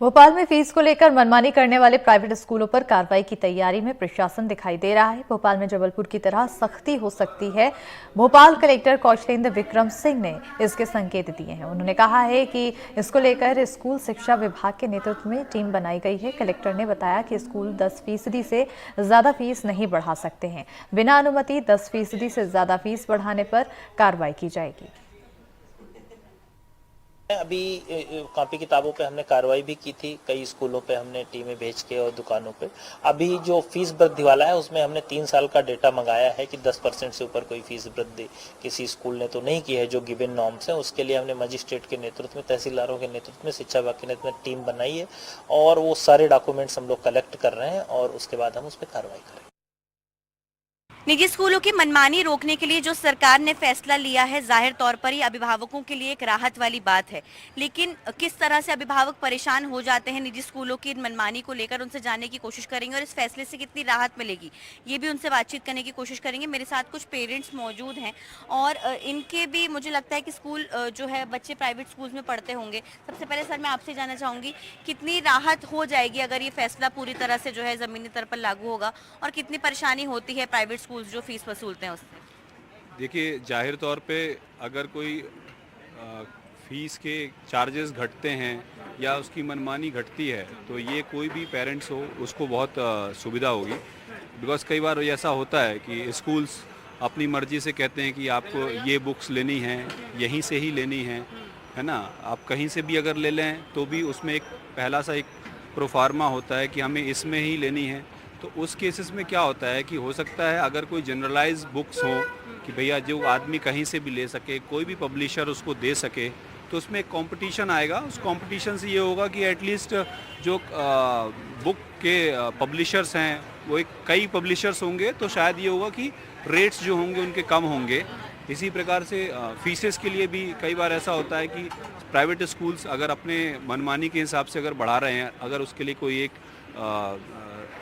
भोपाल में फीस को लेकर मनमानी करने वाले प्राइवेट स्कूलों पर कार्रवाई की तैयारी में प्रशासन दिखाई दे रहा है। भोपाल में जबलपुर की तरह सख्ती हो सकती है। भोपाल कलेक्टर कौशलेंद्र विक्रम सिंह ने इसके संकेत दिए हैं। उन्होंने कहा है कि इसको लेकर स्कूल शिक्षा विभाग के नेतृत्व में टीम बनाई गई है। कलेक्टर ने बताया कि स्कूल 10% से ज्यादा फीस नहीं बढ़ा सकते हैं। बिना अनुमति 10% से ज्यादा फीस बढ़ाने पर कार्रवाई की जाएगी। अभी कॉपी किताबों पे हमने कार्रवाई भी की थी, कई स्कूलों पे हमने टीमें भेज के और दुकानों पे। अभी जो फीस वृद्धि वाला है उसमें हमने 3 साल का डेटा मंगाया है कि 10% से ऊपर कोई फीस वृद्धि किसी स्कूल ने तो नहीं की है जो गिवन नॉर्म्स है। उसके लिए हमने मजिस्ट्रेट के नेतृत्व में, तहसीलदारों के नेतृत्व में, शिक्षा विभाग के नेतृत्व में टीम बनाई है और वो सारे डॉक्यूमेंट्स हम लोग कलेक्ट कर रहे हैं और उसके बाद हम उस पर कार्रवाई करेंगे। निजी स्कूलों की मनमानी रोकने के लिए जो सरकार ने फैसला लिया है, जाहिर तौर पर ही अभिभावकों के लिए एक राहत वाली बात है। लेकिन किस तरह से अभिभावक परेशान हो जाते हैं निजी स्कूलों की मनमानी को लेकर, उनसे जानने की कोशिश करेंगे और इस फैसले से कितनी राहत मिलेगी ये भी उनसे बातचीत करने की कोशिश करेंगे। मेरे साथ कुछ पेरेंट्स मौजूद हैं और इनके भी मुझे लगता है कि स्कूल जो है बच्चे प्राइवेट स्कूल्स में पढ़ते होंगे। सबसे पहले सर मैं आपसे जानना चाहूँगी कितनी राहत हो जाएगी अगर ये फैसला पूरी तरह से जो है ज़मीनी तौर पर लागू होगा, और कितनी परेशानी होती है प्राइवेट स्कूल्स जो फीस वसूलते हैं उससे? देखिए, जाहिर तौर पे अगर कोई फीस के चार्जेस घटते हैं या उसकी मनमानी घटती है तो ये कोई भी पेरेंट्स हो उसको बहुत सुविधा होगी। बिकॉज़ कई बार ऐसा होता है कि स्कूल्स अपनी मर्ज़ी से कहते हैं कि आपको ये बुक्स लेनी हैं, यहीं से ही लेनी है ना। आप कहीं से भी अगर ले लें तो भी उसमें एक पहला सा एक प्रोफार्मा होता है कि हमें इसमें ही लेनी है। तो उस केसेस में क्या होता है कि हो सकता है अगर कोई जनरलाइज बुक्स हो कि भैया जो आदमी कहीं से भी ले सके, कोई भी पब्लिशर उसको दे सके, तो उसमें एक कंपटीशन आएगा। उस कंपटीशन से ये होगा कि एटलीस्ट जो बुक के पब्लिशर्स हैं वो एक कई पब्लिशर्स होंगे तो शायद ये होगा कि रेट्स जो होंगे उनके कम होंगे। इसी प्रकार से फीसेस के लिए भी कई बार ऐसा होता है कि प्राइवेट स्कूल्स अगर अपने मनमानी के हिसाब से अगर बढ़ा रहे हैं, अगर उसके लिए कोई एक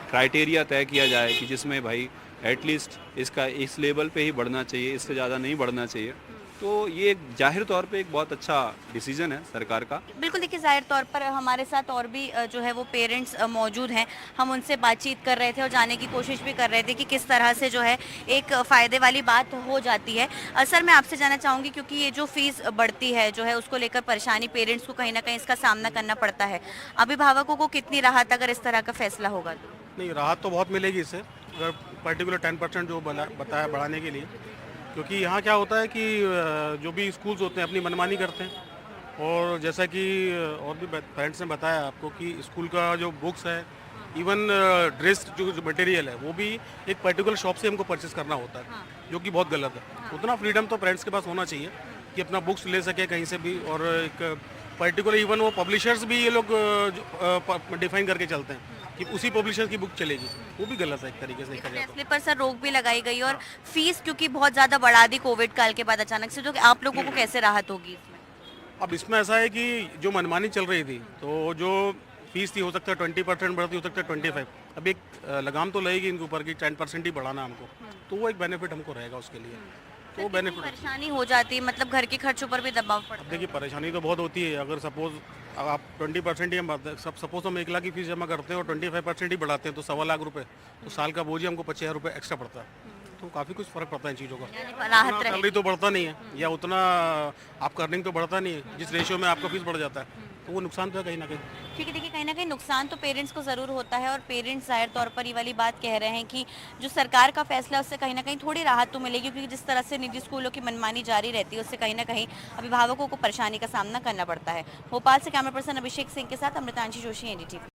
क्राइटेरिया तय किया जाए कि जिसमें भाई एटलीस्ट इसका इस लेवल पे ही बढ़ना चाहिए, इससे ज़्यादा नहीं बढ़ना चाहिए, तो ये जाहिर तौर पे एक बहुत अच्छा डिसीजन है सरकार का। बिल्कुल, देखिए जाहिर तौर पर हमारे साथ और भी जो है वो पेरेंट्स मौजूद हैं। हम उनसे बातचीत कर रहे थे और जानने की कोशिश भी कर रहे थे कि किस तरह से जो है एक फ़ायदे वाली बात हो जाती है। सर मैं आपसे जानना चाहूँगी क्योंकि ये जो फीस बढ़ती है जो है उसको लेकर परेशानी पेरेंट्स को कहीं ना कहीं इसका सामना करना पड़ता है। अभिभावकों को कितनी राहत अगर इस तरह का फैसला होगा? नहीं, राहत तो बहुत मिलेगी इससे, अगर पर्टिकुलर 10% जो बताया बढ़ाने के लिए। क्योंकि यहाँ क्या होता है कि जो भी स्कूल्स होते हैं अपनी मनमानी करते हैं, और जैसा कि और भी पेरेंट्स ने बताया आपको कि स्कूल का जो बुक्स है, इवन ड्रेस जो मटेरियल है वो भी एक पर्टिकुलर शॉप से हमको परचेस करना होता है, जो कि बहुत गलत है। उतना फ्रीडम तो पेरेंट्स के पास होना चाहिए कि अपना बुक्स ले सके कहीं से भी, और एक पर्टिकुलर इवन वो पब्लिशर्स भी ये लोग डिफाइन करके चलते हैं कि उसी पब्लिशर की बुक चलेगी, वो भी गलत है एक तरीके से देखा जाए तो। फैसले पर सर रोक भी लगाई गई और फीस क्योंकि बहुत ज़्यादा बढ़ा दी कोविड काल के बाद अचानक से, तो आप लोगों को कैसे राहत होगी इसमें? अब इसमें ऐसा है कि जो मनमानी चल रही थी तो जो फीस थी हो सकता है 20% बढ़ती, हो सकता है 25। अब एक लगाम तो लगेगी इनके ऊपर कि 10% ही बढ़ाना हमको, तो वो एक बेनिफिट हमको रहेगा उसके लिए। तो वो बेनिफिट परेशानी हो जाती है, मतलब घर के खर्चों पर भी दबाव पड़ता है। देखिए, परेशानी तो बहुत होती है। अगर सपोज आप 20% ही हम सपोज हम 1 लाख की फीस जमा करते हैं और 25% ही बढ़ाते हैं तो 1.25 लाख रुपए, तो साल का बोझ ही हमको 25,000 रुपये एक्स्ट्रा पड़ता है। तो काफ़ी कुछ फ़र्क पड़ता है इन चीज़ों का। राहत सैलरी तो बढ़ता नहीं है या उतना आपका अर्निंग तो बढ़ता नहीं है, जिस रेशियो में आपका फीस बढ़ जाता है, तो वो नुकसान तो है कहीं ना कहीं। ठीक है, देखिए कहीं ना कहीं नुकसान तो पेरेंट्स को ज़रूर होता है और पेरेंट्स जाहिर तौर पर ये वाली बात कह रहे हैं कि जो सरकार का फैसला है उससे कहीं ना कहीं थोड़ी राहत तो मिलेगी, क्योंकि जिस तरह से निजी स्कूलों की मनमानी जारी रहती है उससे कहीं ना कहीं अभिभावकों को परेशानी का सामना करना पड़ता है। भोपाल से कैमरा पर्सन अभिषेक सिंह के साथ अमृतांशी जोशी, एनडीटीवी।